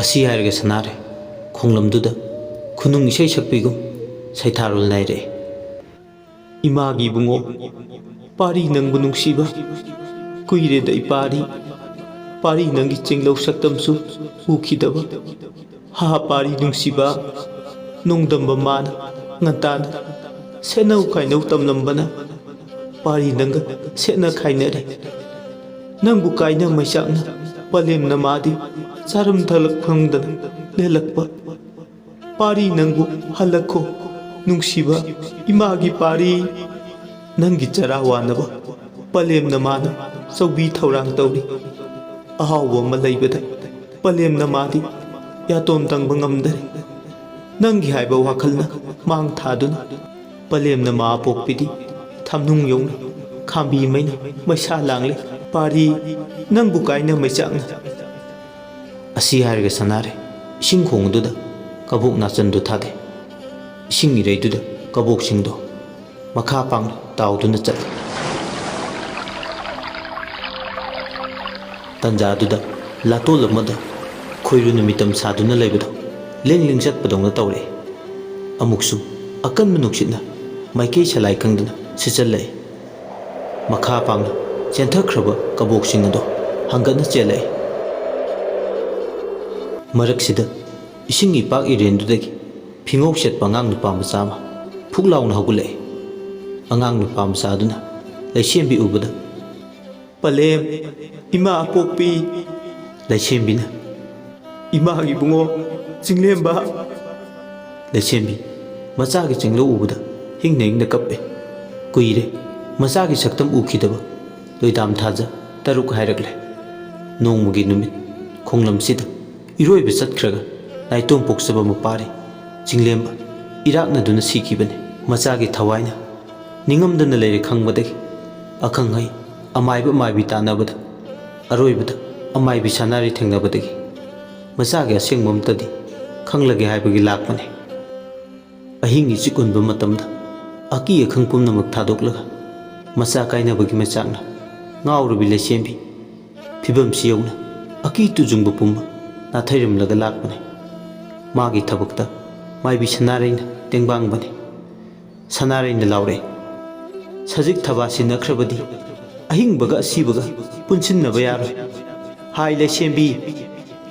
ꯑꯁꯤ ꯍꯥꯏꯔꯒ ꯁꯅꯥꯔꯩ ꯈꯣꯡꯂꯝꯗꯨꯗ ꯈꯨꯅꯨꯡ ꯏꯁꯩ ꯁꯛꯄꯤꯒꯨꯝ ꯁꯩꯊꯥꯔꯣꯜ ꯅꯥꯏꯔꯛꯏ ꯏꯃꯥꯒꯤ ꯏꯕꯨꯡꯉꯣ ꯄꯥꯔꯤ ꯅꯪꯕꯨ ꯅꯨꯡꯁꯤꯕ ꯀꯨꯏꯔꯦꯗ ꯏꯄꯥꯔꯤ ꯄꯥꯔꯤ ꯅꯪꯒꯤ ꯆꯤꯡꯂꯧ ꯁꯛꯇꯝꯁꯨ ꯎꯈꯤꯗꯕ ꯍꯥ ꯄꯥꯔꯤ ꯅꯨꯡꯁꯤꯕ ꯅꯣꯡꯗꯝꯕ ꯃꯥꯅ ꯉꯟꯇꯥꯅ ꯁꯦꯠꯅꯧ ꯈꯥꯏꯅꯧ ꯇꯝꯂꯝꯕꯅ ꯄꯥꯔꯤ ꯅꯪꯒ ꯁꯦꯠꯅ ꯈꯥꯏꯅꯔꯦ ꯅꯪꯕꯨ ꯀꯥꯏꯅ ꯃꯩꯆꯥꯛꯅ ꯄꯂꯦꯝꯅ ꯃꯥꯗꯤ ꯆꯥꯔꯝ ꯊꯛꯂꯛ ꯐꯪꯗꯅ ꯂꯦꯜꯂꯛꯄ ꯄꯥꯔꯤ ꯅꯪꯕꯨ ꯍꯜꯂꯛꯈꯣ ꯅꯨꯡꯁꯤꯕ ꯏꯃꯥꯒꯤ ꯄꯥꯔꯤ ꯅꯪꯒꯤ ꯆꯔꯥ ꯋꯥꯅꯕ ꯄꯂꯦꯝꯅ ꯃꯥꯅ ꯆꯧꯕꯤ ꯊꯧꯔꯥꯡ ꯇꯧꯔꯤ ꯑꯍꯥꯎꯕ ꯑꯃ ꯂꯩꯕꯗ ꯄꯂꯦꯝꯅ ꯃꯥꯗꯤ ꯌꯥꯇꯣꯟ ꯇꯪꯕ ꯉꯝꯗꯔꯦ ꯅꯪꯒꯤ ꯍꯥꯏꯕ ꯋꯥꯈꯜꯅ ꯃꯥꯡ ꯊꯥꯗꯨꯅ ꯄꯂꯦꯝꯅ ꯃꯥ ꯄꯣꯛꯄꯤꯗꯤ ꯊꯝꯅꯨꯡ ꯌꯧꯅ ꯈꯥꯝꯕꯤ ꯃꯩꯅ ꯃꯩꯁꯥ ꯂꯥꯡꯂꯤ ꯄꯥꯔꯤ ꯅꯪꯕꯨ ꯀꯥꯏꯅ ꯃꯩꯆꯥꯛꯅ ꯑꯁꯤ ꯍꯥꯏꯔꯒ ꯁꯅꯥꯔꯦ ꯏꯁꯤꯡ ꯈꯣꯡꯗꯨꯗ ꯀꯕꯣꯛ ꯅꯥꯆꯟꯗꯨ ꯊꯥꯗꯦ ꯏꯁꯤꯡ ꯏꯔꯩꯗꯨꯗ ꯀꯕꯣꯛꯁꯤꯡꯗꯣ ꯃꯈꯥ ꯄꯥꯡꯅ ꯇꯥꯎꯗꯨꯅ ꯆꯠꯂꯤ ꯇꯟꯖꯥꯗꯨꯗ ꯂꯥꯇꯣꯜ ꯑꯃꯗ ꯈꯣꯏꯔꯨ ꯅꯨꯃꯤꯠꯇꯝ ꯁꯥꯗꯨꯅ ꯂꯩꯕꯗꯣ ꯂꯦꯡ ꯂꯦꯡ ꯆꯠꯄꯗꯧꯅ ꯇꯧꯔꯛꯏ ꯑꯃꯨꯛꯁꯨ ꯑꯀꯟꯕ ꯅꯨꯡꯁꯤꯠꯅ ꯃꯥꯏꯀꯩ ꯁꯂꯥꯏ ꯈꯪꯗꯅ ꯁꯤꯠꯆꯜꯂꯛꯏ ꯃꯈꯥ ꯄꯥꯡꯅ ꯆꯦꯟꯊꯈ꯭ꯔꯕ ꯀꯕꯣꯛꯁꯤꯡ ꯑꯗꯣ ꯍꯪꯒꯠꯅ ꯆꯦꯜꯂꯛꯏ ꯃꯔꯛꯁꯤꯗ ꯏꯁꯤꯡ ꯏꯄꯥꯛ ꯏꯔꯦꯟꯗꯨꯗꯒꯤ ꯐꯤꯉꯧ ꯁꯦꯠꯄ ꯑꯉꯥꯡ ꯅꯨꯄꯥ ꯃꯆꯥ ꯑꯃ ꯐꯨꯛ ꯂꯥꯎꯅ ꯍꯧꯒꯠꯂꯛꯏ ꯑꯉꯥꯡ ꯅꯨꯄꯥ ꯃꯆꯥꯗꯨꯅ ꯂꯩꯁꯦꯝꯕꯤ ꯎꯕꯗ ꯄꯂꯦꯝ ꯏꯃꯥ ꯑꯄꯣꯛꯄꯤ ꯂꯩꯁꯦꯝꯕꯤꯅ ꯏꯃꯥꯒꯤ ꯏꯕꯨꯡꯉꯣ ꯆꯤꯡꯂꯦꯝꯕ ꯂꯩꯁꯦꯝꯕꯤ ꯃꯆꯥꯒꯤ ꯆꯤꯡꯂꯧ ꯎꯕꯗ ꯍꯤꯡꯅ ꯍꯤꯡꯅ ꯀꯞꯄꯦ ꯀꯨꯏꯔꯦ ꯃꯆꯥꯒꯤ ꯁꯛꯇꯝ ꯎꯈꯤꯗꯕ ꯂꯣꯏꯗꯥꯝ ꯊꯥꯖ 6 ꯍꯥꯏꯔꯛꯂꯦ ꯅꯣꯡꯃꯒꯤ ꯅꯨꯃꯤꯠ ꯈꯣꯡꯂꯝꯁꯤꯗ ꯏꯔꯣꯏꯕ ꯆꯠꯈ꯭ꯔꯒ ꯅꯥꯏꯇꯣꯝ ꯄꯣꯛꯆꯕ ꯃꯄꯥꯔꯤ ꯆꯤꯡꯂꯦꯝꯕ ꯏꯔꯥꯛꯅꯗꯨꯅ ꯁꯤꯈꯤꯕꯅꯤ ꯃꯆꯥꯒꯤ ꯊꯋꯥꯏꯅ ꯅꯤꯡꯉꯝꯗꯅ ꯂꯩꯔꯦ ꯈꯪꯕꯗꯒꯤ ꯑꯈꯪ ꯑꯍꯩ ꯑꯃꯥꯏꯕ ꯃꯥꯏꯕꯤ ꯇꯥꯟꯅꯕꯗ ꯑꯔꯣꯏꯕꯗ ꯑꯃꯥꯏꯕꯤ ꯁꯅꯥꯔꯩ ꯊꯦꯡꯅꯕꯗꯒꯤ ꯃꯆꯥꯒꯤ ꯑꯁꯦꯡꯕ ꯑꯝꯇꯗꯤ ꯈꯪꯂꯒꯦ ꯍꯥꯏꯕꯒꯤ ꯂꯥꯛꯄꯅꯤ ꯑꯍꯤꯡ ꯏꯆꯤꯛ ꯎꯟꯕ ꯃꯇꯝꯗ ꯑꯀꯤ ꯑꯈꯪ ꯄꯨꯝꯅꯃꯛ ꯊꯥꯗꯣꯛꯂꯒ ꯃꯆा ꯀꯥꯏꯅꯕꯒꯤ ꯃꯆꯥꯛꯅ ꯉꯥꯎꯔꯕꯤ ꯂꯩꯁꯦꯝꯕꯤ ꯐꯤꯕꯝꯁꯤ ꯌꯧꯅ ꯑꯀꯤ ꯇꯨꯖꯨꯡꯕ ꯄꯨꯝꯕ ꯅꯥꯊꯩꯔꯝꯂꯒ ꯂꯥꯛꯄꯅꯤ ꯃꯥꯒꯤ ꯊꯕꯛꯇ ꯃꯥꯏꯕꯤ ꯁꯅꯥꯔꯩꯅ ꯇꯦꯡꯕꯥꯡꯕꯅꯤ ꯁꯅꯥꯔꯩꯅ ꯂꯥꯎꯔꯛꯏ ꯁꯖꯤꯛ ꯊꯕꯥ ꯁꯤꯟꯅꯈ꯭ꯔꯕꯗꯤ ꯑꯍꯤꯡꯕꯒ ꯑꯁꯤꯕꯒ ꯄꯨꯟꯁꯤꯟꯅꯕ ꯌꯥꯔꯣꯏ ꯍꯥꯏ ꯂꯩꯁꯦꯝꯕꯤ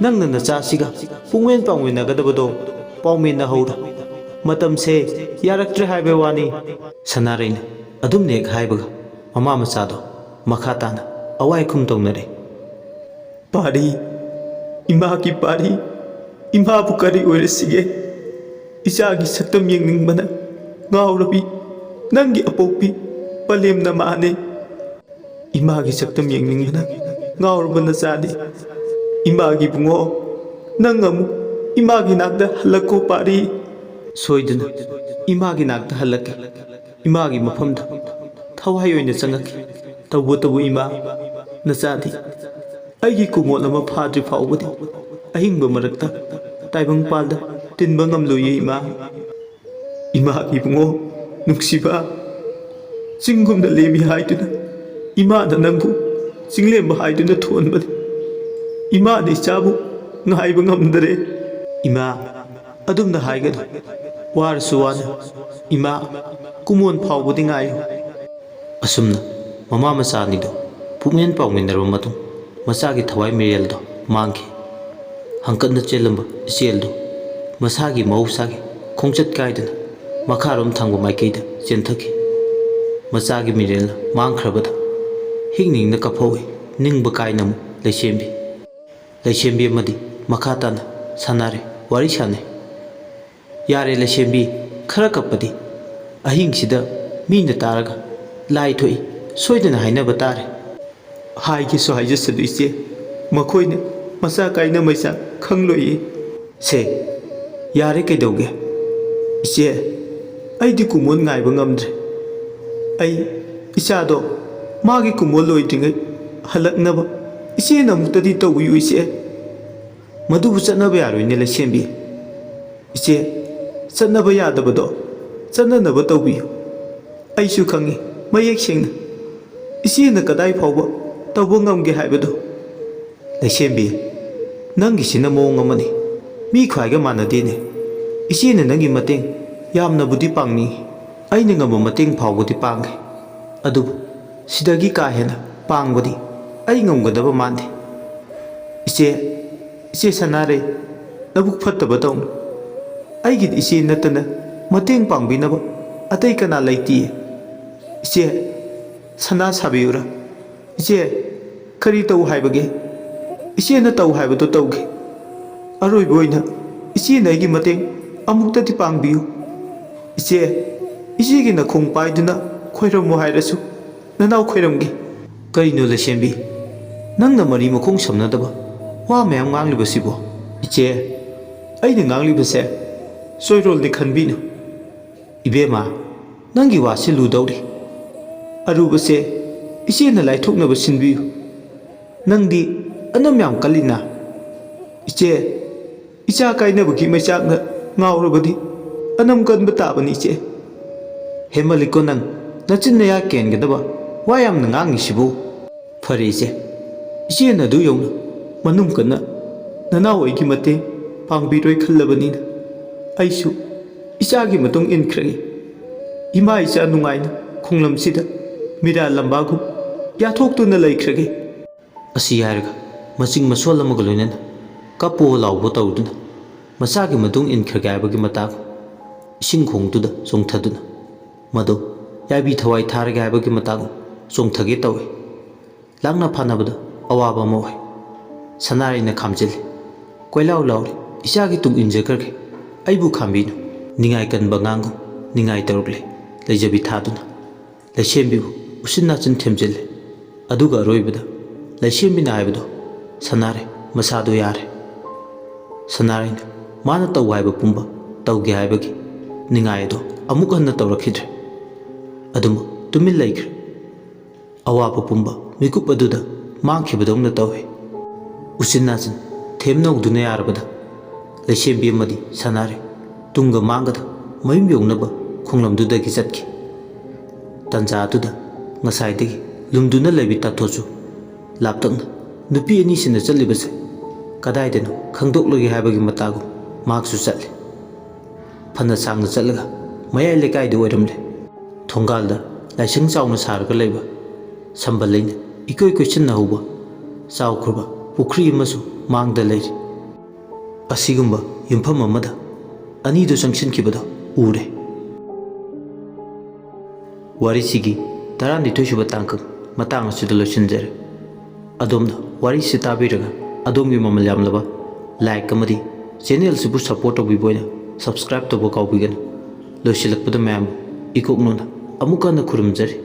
ꯅꯪꯅ ꯅꯆꯥꯁꯤꯒ ꯄꯨꯡꯋꯦꯟ ꯄꯥꯎꯃꯤꯟꯅꯒꯗꯕꯗꯣ ꯄꯥꯎꯃꯤꯟꯅꯍꯧꯔꯣ ꯃꯇꯝꯁꯦ ꯌꯥꯔꯛꯇ꯭ꯔꯦ ꯍꯥꯏꯕ ꯋꯥꯅꯤ ꯁꯅꯥꯔꯩꯅ ꯑꯗꯨꯝ ꯍꯦꯛ ꯍꯥꯏꯕꯒ ꯃꯃꯥ ꯃꯆꯥꯗꯣ ꯃꯈꯥ ꯇꯥꯅ ꯑꯋꯥꯏꯈꯨꯝ ꯇꯧꯅꯔꯦ ꯄꯥꯔꯤ ꯏꯃꯥꯒꯤ ꯄꯥꯔꯤ ꯏꯃꯥꯕꯨ ꯀꯔꯤ ꯑꯣꯏꯔꯁꯤꯒꯦ ꯏꯆꯥꯒꯤ ꯁꯛꯇꯝ ꯌꯦꯡꯅꯤꯡꯕꯅ ꯉꯥꯎꯔꯕꯤ ꯅꯪꯒꯤ ꯑꯄꯣꯛꯄꯤ ꯄꯂꯦꯝꯅ ꯃꯥꯅꯦ ꯏꯃꯥꯒꯤ ꯁꯛꯇꯝ ꯌꯦꯡꯅꯤꯡꯕꯅ ꯉꯥꯎꯔꯕ ꯅꯆꯥꯅꯤ ꯏꯃꯥꯒꯤ ꯕꯨꯡꯉꯣ ꯅꯪ ꯑꯃꯨꯛ ꯏꯃꯥꯒꯤ ꯅꯥꯛꯇ ꯍꯜꯂꯛꯈꯣ ꯄꯥꯔꯤ ꯁꯣꯏꯗꯅ ꯏꯃꯥꯒꯤ ꯅꯥꯛꯇ ꯍꯜꯂꯛꯀꯦ ꯏꯃꯥꯒꯤ ꯃꯐꯝꯗ ꯊꯋꯥꯏ ꯑꯣꯏꯅ ꯆꯪꯉꯛꯈꯤ ꯇꯧꯕꯇꯕꯨ ꯏꯃꯥ ꯅꯆꯥꯗꯤ ꯑꯩꯒꯤ ꯀꯨꯃꯣꯠ ꯑꯃ ꯐꯥꯗ꯭ꯔꯤ ꯐꯥꯎꯕꯗꯤ ꯑꯍꯤꯡꯕ ꯃꯔꯛꯇ ꯇꯥꯏꯕꯪꯄꯥꯜꯗ ꯇꯤꯟꯕ ꯉꯝꯂꯣꯏꯌꯦ ꯏꯃꯥ ꯏꯃꯥꯒꯤ ꯕꯨꯡꯉꯣ ꯅꯨꯡꯁꯤꯕ ꯆꯤꯡꯒꯨꯝꯅ ꯂꯦꯝꯃꯤ ꯍꯥꯏꯗꯨꯅ ꯏꯃꯥꯅ ꯅꯪꯕु ꯆꯤꯡꯂꯦꯝꯕ ꯍꯥꯏꯗꯨꯅ ꯊꯣꯟꯕꯅꯤ ꯏꯃꯥꯅ ꯏꯆꯥꯕꯨ ꯉꯥꯏꯕ ꯉꯝꯗꯔꯦ ꯏꯃꯥ ꯑꯗꯨꯝꯅ ꯍꯥꯏꯒꯅꯨ ꯋꯥꯔꯁꯨ ꯋꯥꯅ ꯏꯃꯥ ꯀꯨꯃꯣꯟ ꯐꯥꯎꯕꯗꯤ ꯉꯥꯏꯌꯨ꯫ ꯑꯁꯨꯝꯅ ꯃꯃꯥ ꯃꯆꯥ ꯑꯅꯤꯗꯨ ꯄꯨꯛꯃꯦꯟ ꯄꯥꯎꯃꯤꯟꯅꯔꯕ ꯃꯇꯨꯡ ꯃꯆꯥꯒꯤ ꯊꯋꯥꯏ ꯃꯤꯔꯦꯜꯗꯣ ꯃꯥꯡꯈꯤ꯫ ꯍꯪꯀꯠꯅ ꯆꯦꯜꯂꯝꯕ ꯏꯆꯦꯜꯗꯨ ꯃꯁꯥꯒꯤ ꯃꯍꯧꯁꯥꯒꯤ ꯈꯣꯡꯆꯠ ꯀꯥꯏꯗꯅ ꯃꯈꯥꯔꯣꯝ ꯊꯪꯕ ꯃꯥꯏꯀꯩꯗ ꯆꯦꯟꯊꯈꯤ꯫ ꯃꯆꯥꯒꯤ ꯃꯤꯔꯦꯜꯅ ꯃꯥꯡꯈ꯭ꯔꯕꯗ ꯍꯤꯡꯅ ꯀꯞꯐꯧꯏ ꯅꯤꯡꯕ ꯀꯥꯏꯅ ꯑꯃꯨꯛ ꯂꯩꯁꯦꯝꯕꯤ꯫ ꯂꯩꯁꯦꯝꯕꯤ ꯑꯃꯗꯤ ꯃꯈꯥ ꯇꯥꯅ ꯁꯥꯟꯅꯔꯦ ꯋꯥꯔꯤ ꯁꯥꯟꯅꯩ꯫ ꯌꯥꯔꯦ ꯂꯩꯁꯦꯝꯕꯤ, ꯈꯔ ꯀꯞꯄꯗꯤ ꯑꯍꯤꯡꯁꯤꯗ ꯃꯤꯅ ꯇꯥꯔꯒ ꯂꯥꯏ ꯊꯣꯛꯏ ꯁꯣꯏꯗꯅ ꯍꯥꯏꯅꯕ ꯇꯥꯔꯦ꯫ ꯍꯥꯏꯒꯦꯁꯨ ꯍꯥꯏꯖꯁꯅꯨ ꯏꯆꯦ, ꯃꯈꯣꯏꯅ ꯃꯆꯥ ꯀꯥꯏꯅ ꯃꯩꯆꯥꯛ ꯈꯪꯂꯣꯏꯌꯦ꯫ ꯁꯦ ꯌꯥꯔꯦ ꯀꯩꯗꯧꯒꯦ? ꯏꯆꯦ, ꯑꯩꯗꯤ ꯀꯨꯃꯣꯟ ꯉꯥꯏꯕ ꯉꯝꯗ꯭ꯔꯦ꯫ ꯑꯩ ꯏꯆꯥꯗꯣ ꯃꯥꯒꯤ ꯀꯨꯃꯣꯟ ꯂꯣꯏꯗ꯭ꯔꯤꯉꯩ ꯍꯜꯂꯛꯅꯕ ꯏꯆꯦꯅ ꯑꯃꯨꯛꯇꯗꯤ ꯇꯧꯕꯤꯌꯨ ꯏꯆꯦ꯫ ꯃꯗꯨꯕꯨ ꯆꯠꯅꯕ ꯌꯥꯔꯣꯏꯅꯦ ꯂꯩꯁꯦꯝꯕꯤ꯫ ꯏꯆꯦ, ꯆꯠꯅꯕ ꯌꯥꯗꯕꯗꯣ ꯆꯠꯅꯅꯕ ꯇꯧꯕꯤꯌꯨ꯫ ꯑꯩꯁꯨ ꯈꯪꯉꯤ ꯃꯌꯦꯛ ꯁꯦꯡꯅ ꯏꯆꯦꯅ ꯀꯗꯥꯏ ꯐꯥꯎꯕ ꯇꯧꯕ ꯉꯝꯒꯦ ꯍꯥꯏꯕꯗꯣ꯫ ꯂꯩꯁꯦꯝꯕꯤ, ꯅꯪꯒꯤꯁꯤꯅ ꯃꯑꯣꯡ ꯑꯃꯅꯤ, ꯃꯤ ꯈ꯭ꯋꯥꯏꯒ ꯃꯥꯟꯅꯗꯦꯅꯦ꯫ ꯏꯆꯦꯅ ꯅꯪꯒꯤ ꯃꯇꯦꯡ ꯌꯥꯝꯅꯕꯨꯗꯤ ꯄꯥꯡꯅꯤꯡꯉꯤ, ꯑꯩꯅ ꯉꯝꯕ ꯃꯇꯦꯡ ꯐꯥꯎꯕꯗꯤ ꯄꯥꯡꯒꯦ꯫ ꯑꯗꯨꯕꯨ ꯁꯤꯗꯒꯤ ꯀꯥ ꯍꯦꯟꯅ ꯄꯥꯡꯕꯗꯤ ꯑꯩ ꯉꯝꯒꯗꯕ ꯃꯥꯟꯗꯦ꯫ ꯏꯆꯦ ꯁꯅꯥꯔꯩ, ꯅꯕꯨꯛ ꯐꯠꯇꯕ ꯇꯧꯅꯨ꯫ ꯑꯩꯒꯤꯗꯤ ꯏꯆꯦ ꯅꯠꯇꯅ ꯃꯇꯦꯡ ꯄꯥꯡꯕꯤꯅꯕ ꯑꯇꯩ ꯀꯅꯥ ꯂꯩꯇꯤꯌꯦ꯫ ꯏꯆꯦ, ꯁꯅꯥ ꯁꯥꯕꯤꯌꯨꯔꯥ? ꯏꯆꯦ, ꯀꯔꯤ ꯇꯧ ꯍꯥꯏꯕꯒꯦ? ꯏꯆꯦꯅ ꯇꯧ ꯍꯥꯏꯕꯗꯣ ꯇꯧꯒꯦ꯫ ꯑꯔꯣꯏꯕ ꯑꯣꯏꯅ ꯏꯆꯦꯅ ꯑꯩꯒꯤ ꯃꯇꯦꯡ ꯑꯃꯨꯛꯇꯗꯤ ꯄꯥꯡꯕꯤꯌꯨ꯫ ꯏꯆꯦ, ꯏꯆꯦꯒꯤ ꯅꯈꯣꯡ ꯄꯥꯏꯗꯨꯅ ꯈꯣꯏꯔꯝꯃꯨ ꯍꯥꯏꯔꯁꯨ ꯅꯅꯥꯎ ꯈꯣꯏꯔꯝꯒꯦ꯫ ꯀꯔꯤꯅꯣ ꯂꯩꯁꯦꯝꯕꯤ, ꯅꯪꯅ ꯃꯔꯤ ꯃꯈꯣꯡ ꯁꯝꯅꯗꯕ ꯋꯥ ꯃꯌꯥꯝ ꯉꯥꯡꯂꯤꯕꯁꯤꯕꯣ? ꯏꯆꯦ, ꯑꯩꯅ ꯉꯥꯡꯂꯤꯕꯁꯦ ꯆꯣꯏꯔꯣꯜꯗꯤ ꯈꯟꯕꯤꯅꯨ꯫ ꯏꯕꯦꯝꯃ, ꯅꯪꯒꯤ ꯋꯥꯁꯤ ꯂꯨꯗꯧꯔꯤ꯫ ꯑꯔꯨꯕꯁꯦ ꯏꯆꯦꯅ ꯂꯥꯏꯊꯣꯛꯅꯕ ꯁꯤꯟꯕꯤꯌꯨ꯫ ꯅꯪꯗꯤ ꯑꯅꯝ ꯌꯥꯝ ꯀꯜꯂꯤꯅ꯫ ꯏꯆꯦ, ꯏꯆꯥ ꯀꯥꯏꯅꯕꯒꯤ ꯃꯩꯆꯥꯛꯅ ꯉꯥꯎꯔꯕꯗꯤ ꯑꯅꯝ ꯀꯟꯕ ꯇꯥꯕꯅꯤ ꯏꯆꯦ꯫ ꯍꯦꯃꯜꯂꯤꯀꯣ ꯅꯪ, ꯅꯆꯤꯟ ꯅꯌꯥ ꯀꯦꯟꯒꯗꯕ ꯋꯥ ꯌꯥꯝꯅ ꯉꯥꯡꯉꯤꯁꯤꯕꯨ꯫ ꯐꯔꯦ ꯏꯆꯦ, ꯏꯆꯦꯅ ꯑꯗꯨ ꯌꯧꯅ ꯃꯅꯨꯡ ꯀꯟꯅ ꯅꯅꯥꯎ ꯑꯩꯒꯤ ꯃꯇꯦꯡ ꯄꯥꯡꯕꯤꯔꯣꯏ ꯈꯜꯂꯕꯅꯤꯅ ꯑꯩꯁꯨ ꯏꯆꯥꯒꯤ ꯃꯇꯨꯡ ꯏꯟꯈ꯭ꯔꯒꯦ꯫ ꯏꯃꯥ ꯏꯆꯥ ꯅꯨꯡꯉꯥꯏꯅ ꯈꯣꯡꯂꯝꯁꯤꯗ ꯃꯤꯔꯥ ꯂꯝꯕꯥꯒꯨꯝ ꯌꯥꯊꯣꯛꯇꯨꯅ ꯂꯩꯈ꯭ꯔꯒꯦ꯫ ꯑꯁꯤ ꯍꯥꯏꯔꯒ ꯃꯆꯤꯡ ꯃꯁꯣꯜ ꯑꯃꯒ ꯂꯣꯏꯅꯅ ꯀꯞꯄꯣ ꯂꯥꯎꯕ ꯇꯧꯗꯨꯅ ꯃꯆꯥꯒꯤ ꯃꯇꯨꯡ ꯏꯟꯈ꯭ꯔꯒꯦ ꯍꯥꯏꯕꯒꯤ ꯃꯇꯥꯒꯨꯝ ꯏꯁꯤꯡ ꯈꯣꯡꯗꯨꯗ ꯆꯣꯡꯊꯗꯨꯅ ꯃꯗꯨ ꯌꯥꯏꯕꯤ ꯊꯋꯥꯏ ꯊꯥꯔꯒꯦ ꯍꯥꯏꯕꯒꯤ ꯃꯇꯥꯒꯨꯝ ꯆꯣꯡꯊꯒꯦ ꯇꯧꯏ꯫ ꯂꯥꯛꯅ ꯐꯥꯅꯕꯗ ꯑꯋꯥꯕ ꯑꯃ ꯑꯣꯏ꯫ ꯁꯅꯥꯔꯩꯅ ꯈꯥꯝꯖꯤꯜꯂꯤ, ꯀꯣꯏꯂꯥꯎ ꯂꯥꯎꯔꯤ, ꯏꯆꯥꯒꯤ ꯇꯨꯡ ꯏꯟꯖꯈ꯭ꯔꯒꯦ, ꯑꯩꯕꯨ ꯈꯥꯝꯕꯤꯅꯨ꯫ ꯅꯤꯡꯉꯥꯏ ꯀꯟꯕ ꯑꯉꯥꯡꯒꯨꯝ ꯅꯤꯡꯉꯥꯏ ꯇꯧꯔꯛꯂꯦ ꯂꯩꯖꯕꯤ ꯊꯥꯗꯨꯅ ꯂꯩꯁꯦꯝꯕꯤꯕꯨ ꯎꯆꯤꯟ ꯅꯥꯆꯤꯟ ꯊꯦꯝꯖꯤꯜꯂꯦ꯫ ꯑꯗꯨꯒ ꯑꯔꯣꯏꯕꯗ ꯂꯩꯁꯦꯝꯕꯤꯅ ꯍꯥꯏꯕꯗꯣ ꯁꯅꯥꯔꯩ ꯃꯁꯥꯗꯣ ꯌꯥꯔꯦ꯫ ꯁꯅꯥꯔꯩꯅ ꯃꯥꯅ ꯇꯧ ꯍꯥꯏꯕ ꯄꯨꯝꯕ ꯇꯧꯒꯦ ꯍꯥꯏꯕꯒꯤ ꯅꯤꯡꯉꯥꯏ ꯑꯗꯣ ꯑꯃꯨꯛ ꯍꯟꯅ ꯇꯧꯔꯛꯈꯤꯗ꯭ꯔꯦ꯫ ꯑꯗꯨꯃꯛ ꯇꯨꯃꯤꯟ ꯂꯩꯈ꯭ꯔꯦ꯫ ꯑꯋꯥꯕ ꯄꯨꯝꯕ ꯃꯤꯀꯨꯞ ꯑꯗꯨꯗ ꯃꯥꯡꯈꯤꯕꯗꯧꯅ ꯇꯧꯏ꯫ ꯎꯆꯤꯟ ꯅꯥꯆꯤꯟ ꯊꯦꯝꯅꯧꯗꯨꯅ ꯌꯥꯔꯕꯗ ꯂꯩꯁꯦꯝꯕꯤ ꯑꯃꯗꯤ ꯁꯅꯥꯔꯩ ꯇꯨꯡꯒ ꯃꯥꯡꯒꯗ ꯃꯌꯨꯝ ꯌꯧꯅꯕ ꯈꯣꯡꯂꯝꯗꯨꯗꯒꯤ ꯆꯠꯈꯤ꯫ ꯇꯟꯖꯥ ꯑꯗꯨꯗ ꯉꯁꯥꯏꯗꯒꯤ ꯂꯨꯝꯗꯨꯅ ꯂꯩꯕꯤ ꯇꯥꯊꯣꯠꯁꯨ ꯂꯥꯞꯇꯛꯅ ꯅꯨꯄꯤ ꯑꯅꯤꯁꯤꯅ ꯆꯠꯂꯤꯕꯁꯦ ꯀꯗꯥꯏꯗꯅꯣ ꯈꯪꯗꯣꯛꯂꯒꯦ ꯍꯥꯏꯕꯒꯤ ꯃꯇꯥꯒꯨꯝ ꯃꯍꯥꯛꯁꯨ ꯆꯠꯂꯤ꯫ ꯐꯅ ꯁꯥꯡꯅ ꯆꯠꯂꯒ ꯃꯌꯥꯏ ꯂꯩꯀꯥꯏꯗ ꯑꯣꯏꯔꯝꯂꯦ꯫ ꯊꯣꯡꯒꯥꯜꯗ ꯂꯥꯏꯁꯪ ꯆꯥꯎꯅ ꯁꯥꯔꯒ ꯂꯩꯕ, ꯁꯝꯕꯜ ꯂꯩꯅ ꯏꯀꯣꯏ ꯀꯣꯏꯁꯤꯟꯅ ꯍꯧꯕ ꯆꯥꯎꯈ꯭ꯔꯕ ꯄꯨꯈ꯭ꯔꯤ ꯑꯃꯁꯨ ꯃꯥꯡꯗ ꯂꯩꯔꯤ꯫ ꯑꯁꯤꯒꯨꯝꯕ ꯌꯨꯝꯐꯝ ꯑꯃꯗ ꯑꯅꯤꯗꯨ ꯆꯪꯁꯤꯟꯈꯤꯕꯗꯣ ꯎꯔꯦ꯫ ꯋꯥꯔꯤꯁꯤꯒꯤ 12 ꯁꯨꯕ ꯇꯥꯡꯀꯛ ꯃꯇꯥꯡ ꯑꯁꯤꯗ ꯂꯣꯏꯁꯤꯟꯖꯔꯦ꯫ ꯑꯗꯣꯝꯅ ꯋꯥꯔꯤꯁꯤ ꯇꯥꯕꯤꯔꯒ ꯑꯗꯣꯝꯒꯤ ꯃꯃꯜ ꯌꯥꯝꯂꯕ ꯂꯥꯏꯛ ꯑꯃꯗꯤ ꯆꯦꯅꯦꯜꯁꯤꯕꯨ ꯁꯄꯣꯔꯠ ꯇꯧꯕꯤꯕ ꯑꯣꯏꯅ ꯁꯕꯁꯀ꯭ꯔꯥꯏꯕ ꯇꯧꯕ ꯀꯥꯎꯕꯤꯒꯅꯨ꯫ ꯂꯣꯏꯁꯤꯜꯂꯛꯄꯗ ꯃꯌꯥꯝꯕꯨ ꯏꯀꯣꯛꯅꯅ ꯑꯃꯨꯛ ꯍꯟꯅ ꯈꯨꯔꯨꯝꯖꯔꯤ꯫